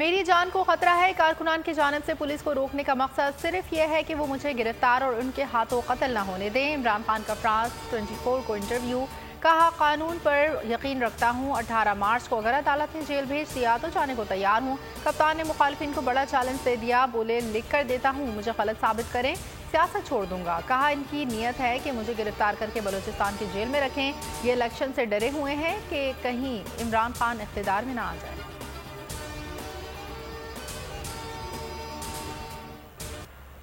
मेरी जान को खतरा है। कारकुनान की जानिब से पुलिस को रोकने का मकसद सिर्फ यह है कि वो मुझे गिरफ्तार और उनके हाथों कत्ल न होने दें। इमरान खान का फ्रांस 24 को इंटरव्यू। कहा, कानून पर यकीन रखता हूँ। 18 मार्च को अगर अदालत ने जेल भेज दिया तो जाने को तैयार हूँ। कप्तान ने मुखालिफिन को बड़ा चैलेंज दे दिया। बोले, लिख कर देता हूँ, मुझे गलत साबित करें, सियासत छोड़ दूंगा। कहा, इनकी नीयत है कि मुझे गिरफ्तार करके बलूचिस्तान की जेल में रखें। ये इलेक्शन से डरे हुए हैं कि कहीं इमरान खान इख्तिदार में ना आ जाए।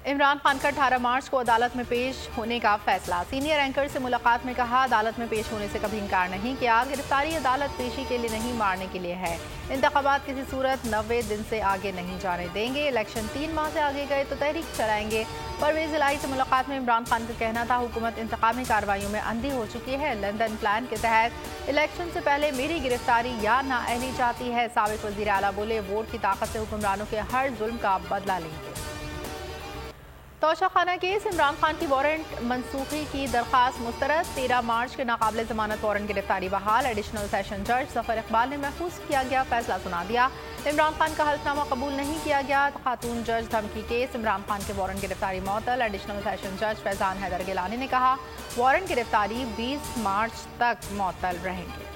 इमरान खान का 18 मार्च को अदालत में पेश होने का फैसला। सीनियर एंकर से मुलाकात में कहा, अदालत में पेश होने से कभी इनकार नहीं किया। गिरफ्तारी अदालत पेशी के लिए नहीं, मारने के लिए है। इंतखाबात किसी सूरत 90 दिन से आगे नहीं जाने देंगे। इलेक्शन 3 माह से आगे गए तो तहरीक चलाएंगे। परवेज इलाही से मुलाकात में इमरान खान का कहना था, हुकूमत इंतकामी कार्रवाइयों में अंधी हो चुकी है। लंदन प्लान के तहत इलेक्शन से पहले मेरी गिरफ्तारी या नाअहली चाहती है। साबिक वज़ीर आला बोले, वोट की ताकत से हुक्मरानों के हर जुल्म का बदला लेंगे। तोशाखाना केस, इमरान खान की वारंट मनसूखी की दरख्वास्त मुस्तरद। 13 मार्च के नाकाबिल जमानत वारंट गिरफ्तारी बहाल। एडिशनल सेशन जज जफर इकबाल ने महफूज किया गया फैसला सुना दिया। इमरान खान का हल्फनामा कबूल नहीं किया गया। खातून जज धमकी केस, इमरान खान के वारंट गिरफ्तारी मअतल। एडिशनल सेशन जज फैजान हैदर गिलानी ने कहा, वारंट गिरफ्तारी 20 मार्च तक मअतल रहेंगे।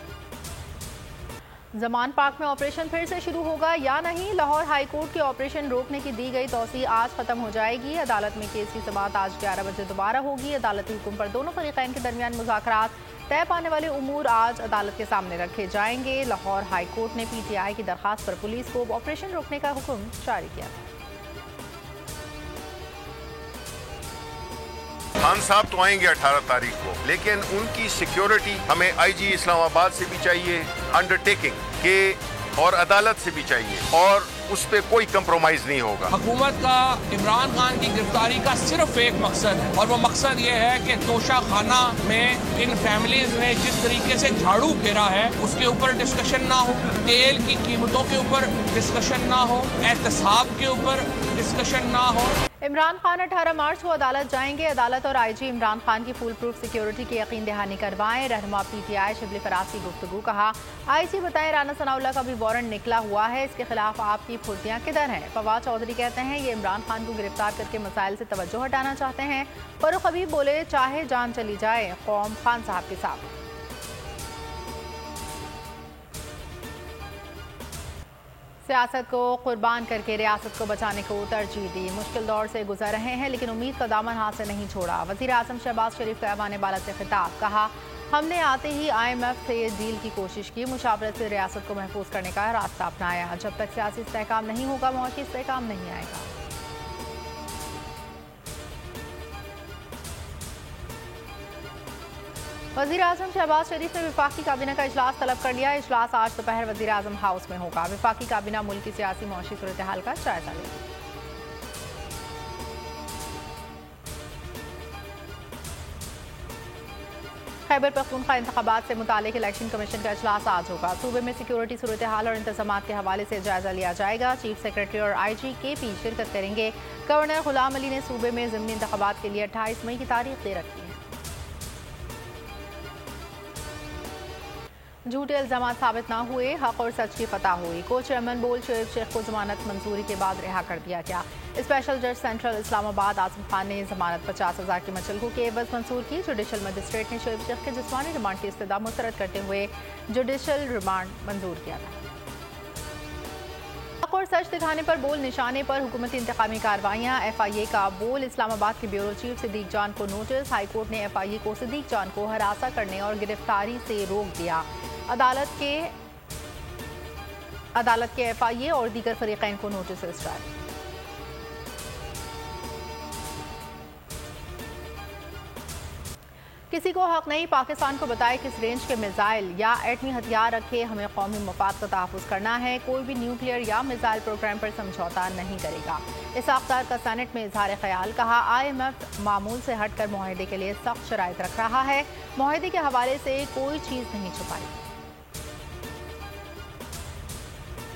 जमान पार्क में ऑपरेशन फिर से शुरू होगा या नहीं? लाहौर हाई कोर्ट के ऑपरेशन रोकने की दी गई तौसी आज खत्म हो जाएगी। अदालत में केस की समाअत आज 11 बजे दोबारा होगी। अदालती हुक्म पर दोनों फरीकैन के दरमियान मुज़ाकरात, तय पाने वाले उमूर आज अदालत के सामने रखे जाएंगे। लाहौर हाई कोर्ट ने PTI की दरखास्त पर पुलिस को ऑपरेशन रोकने का हुक्म जारी किया था। खान साहब तो आएंगे 18 तारीख को, लेकिन उनकी सिक्योरिटी हमें IG इस्लामाबाद से भी चाहिए, अंडरटेकिंग के, और अदालत से भी चाहिए, और उस पर कोई कंप्रोमाइज नहीं होगा। हुकूमत का इमरान खान की गिरफ्तारी का सिर्फ एक मकसद है, और वो मकसद ये है कि तोशाखाना में इन फैमिलीज ने जिस तरीके से झाड़ू फेरा है उसके ऊपर डिस्कशन ना हो, तेल की कीमतों के ऊपर डिस्कशन ना हो, एहतसाब के ऊपर डिस्कशन ना हो। इमरान खान 18 मार्च को अदालत जाएंगे। अदालत और IG इमरान खान की फुल प्रूफ सिक्योरिटी की यकीन दहानी करवाएं। रहनुमा PTI शिबली फराज की गुफ्तगू। कहा, IG बताएं, राना सनाउल्लाह का भी वारंट निकला हुआ है, इसके खिलाफ आपकी फुर्तियां किधर हैं? फवाद चौधरी कहते हैं, ये इमरान खान को गिरफ्तार करके मसाइल से तवज्जो हटाना चाहते हैं। फरूख हबीब बोले, चाहे जान चली जाए, कौम खान साहब के साथ। सियासत को कुर्बान करके रियासत को बचाने को तरजीह दी। मुश्किल दौर से गुजर रहे हैं लेकिन उम्मीद का दामन हाथ से नहीं छोड़ा। वज़ीर आज़म शहबाज शरीफ का ऐवान बाला से खिताब। कहा, हमने आते ही IMF से डील की कोशिश की, मुशावरत से रियासत को महफूज करने का रास्ता अपनाया। जब तक सियासी इस्तेहकाम नहीं होगा, मुआशी इस्तेहकाम नहीं आएगा। वज़ीर आज़म शहबाज शरीफ ने विफाकी काबीना का इजलास तलब कर लिया। इजलास आज दोपहर वज़ीर आज़म हाउस में होगा। विफाकी काबीना मुल्क की सियासी मुआशी सूरत हाल का जायजा लेगी। खैबर पख्तूनख्वा इंतखाबात से मुतालिक इलेक्शन कमीशन का इजलास आज होगा। सूबे में सिक्योरिटी सूरत हाल और इंतजामात के हवाले से जायजा लिया जाएगा। चीफ सेक्रेटरी और IG KP शिरकत करेंगे। गवर्नर गुलाम अली ने सूबे में ज़िमनी इंतखाबात के लिए 28 मई की तारीख दे रखी है। झूठे इल्जामात साबित ना हुए, हक और सच की फतह हुई। को चेयरमैन बोल शोएब शेख को जमानत मंजूरी के बाद रिहा कर दिया गया। स्पेशल जज सेंट्रल इस्लामाबाद आजम खान ने जमानत 50,000 की मचलगू के एवज मंजूर की। जुडिशल मजिस्ट्रेट ने शोएब शेख के जिस्मानी रिमांड की इस्तदा मुस्तरद करते हुए जुडिशल रिमांड मंजूर किया था। हक और सच दिखाने पर बोल निशाने पर हुकूमती इंतकामी कार्रवाइयाँ। FIA का बोल। इस्लामाबाद के ब्यूरो चीफ सिद्दीक जान को नोटिस। हाईकोर्ट ने FIA को सिद्दीक जान को हरासा करने और गिरफ्तारी से रोक दिया। अदालत के FIA और दीगर फरीकैन को नोटिस जारी। किसी को हक नहीं पाकिस्तान को बताए किस रेंज के मिसाइल या एटमी हथियार रखे, हमें कौमी मफाद का तहफ़्फ़ुज़ करना है। कोई भी न्यूक्लियर या मिसाइल प्रोग्राम पर समझौता नहीं करेगा। इसहाक़ डार का सेनेट में इजहार ख्याल। कहा, IMF मामूल से हटकर मुआहदे के लिए सख्त शराइत रख रहा है। मुआहदे के हवाले से कोई चीज़ नहीं छुपाई।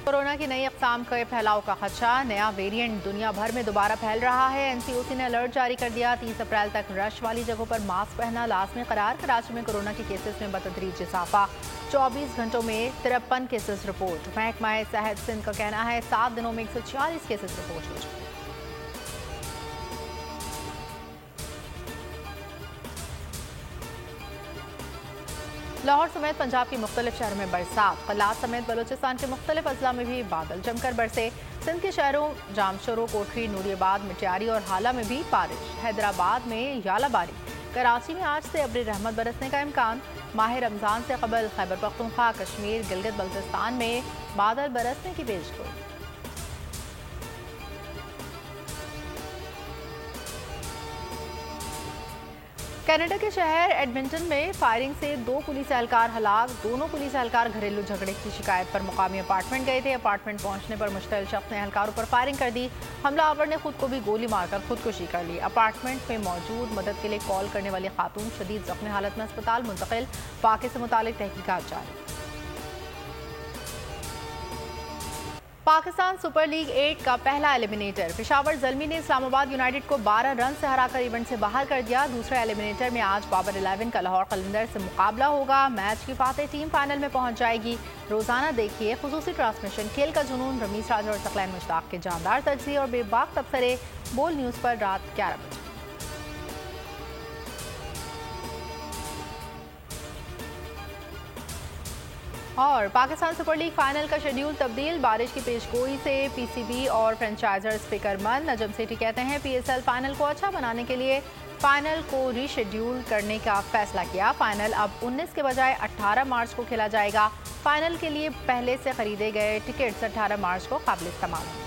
कोरोना की नई अक़साम के फैलाव का खदशा। नया वेरिएंट दुनिया भर में दोबारा फैल रहा है। NCOC ने अलर्ट जारी कर दिया। 30 अप्रैल तक रश वाली जगहों पर मास्क पहनना लाजमी करार। कराची में कोरोना के केसेस में बतदरीज इजाफा। 24 घंटों में 53 केसेस रिपोर्ट। महकमा सेहत सिंध का कहना है 7 दिनों में 140 केसेस रिपोर्ट हो चुके। लाहौर समेत पंजाब के मुख्तलिफ शहरों में बरसात। कल्लात समेत बलूचिस्तान के मुख्तलिफ अजला में भी बादल जमकर बरसे। सिंध के शहरों जामशोरो, कोठरी, नूरियाबाद, मिटियारी और हाला में भी बारिश। हैदराबाद में यालाबारी। कराची में आज से अब्र रहमत बरसने का इम्कान। माह रमजान से कबल खैबर पख्तूनख्वा, कश्मीर, गिलगित बल्तिस्तान में बादल बरसने की पेशगोई। कनाडा के शहर एडमिंटन में फायरिंग से 2 पुलिस एहलकार हलाक। दोनों पुलिस एहलकार घरेलू झगड़े की शिकायत पर मुकामी अपार्टमेंट गए थे। अपार्टमेंट पहुंचने पर मुश्तइल शख्स ने एहलकारों पर फायरिंग कर दी। हमलावर ने खुद को भी गोली मारकर खुदकुशी कर ली। अपार्टमेंट में मौजूद मदद के लिए कॉल करने वाली खातून शदीद जख्मी हालत में अस्पताल मुंतकिल। वाक़े से मुतालिक तहकीकात जारी। पाकिस्तान सुपर लीग 8 का पहला एलिमिनेटर। पेशावर ज़ल्मी ने इस्लामाबाद यूनाइटेड को 12 रन से हराकर इवेंट से बाहर कर दिया। दूसरे एलिमिनेटर में आज बाबर 11 का लाहौर कलंदर से मुकाबला होगा। मैच की फातेह टीम फाइनल में पहुंच जाएगी। रोजाना देखिए खुसूसी ट्रांसमिशन खेल का जुनून, रमीज राजा और सकलैन मुश्ताक के जानदार तजज़िये और बेबाक तबसरे बोल न्यूज़ पर रात 11 बजे। और पाकिस्तान सुपर लीग फाइनल का शेड्यूल तब्दील। बारिश की पेशगोई से पीसीबी और फ्रेंचाइजर्स फिक्रमंद। नजम सेठी कहते हैं पीएसएल फाइनल को अच्छा बनाने के लिए फाइनल को रीशेड्यूल करने का फैसला किया। फाइनल अब 19 के बजाय 18 मार्च को खेला जाएगा। फाइनल के लिए पहले से खरीदे गए टिकट्स 18 मार्च को काबिल इस्तेमाल होंगे।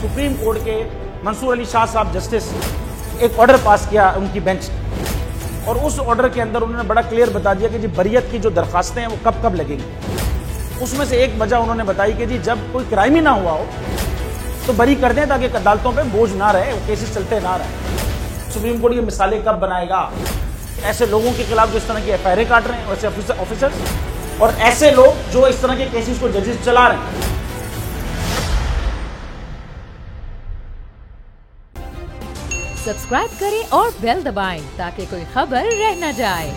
सुप्रीम कोर्ट के मंसूर अली शाह साहब जस्टिस एक ऑर्डर पास किया उनकी बेंच और उस ऑर्डर के अंदर उन्होंने बड़ा क्लियर बता दिया कि जी बरियत की जो दरखास्तें हैं वो कब कब लगेंगी। उसमें से एक वजह उन्होंने बताई कि जी जब कोई क्राइम ही ना हुआ हो तो बरी कर दें ताकि अदालतों पे बोझ ना रहे, वो केसेस चलते ना रहे। सुप्रीम कोर्ट ये मिसालें कब बनाएगा ऐसे लोगों के खिलाफ जो इस तरह की एफआईआर काट रहे हैं, वैसे ऑफिसर्स और ऐसे लोग जो इस तरह के केसेस को जजेस चला रहे हैं। सब्सक्राइब करें और बेल दबाएं ताकि कोई खबर रह न जाए।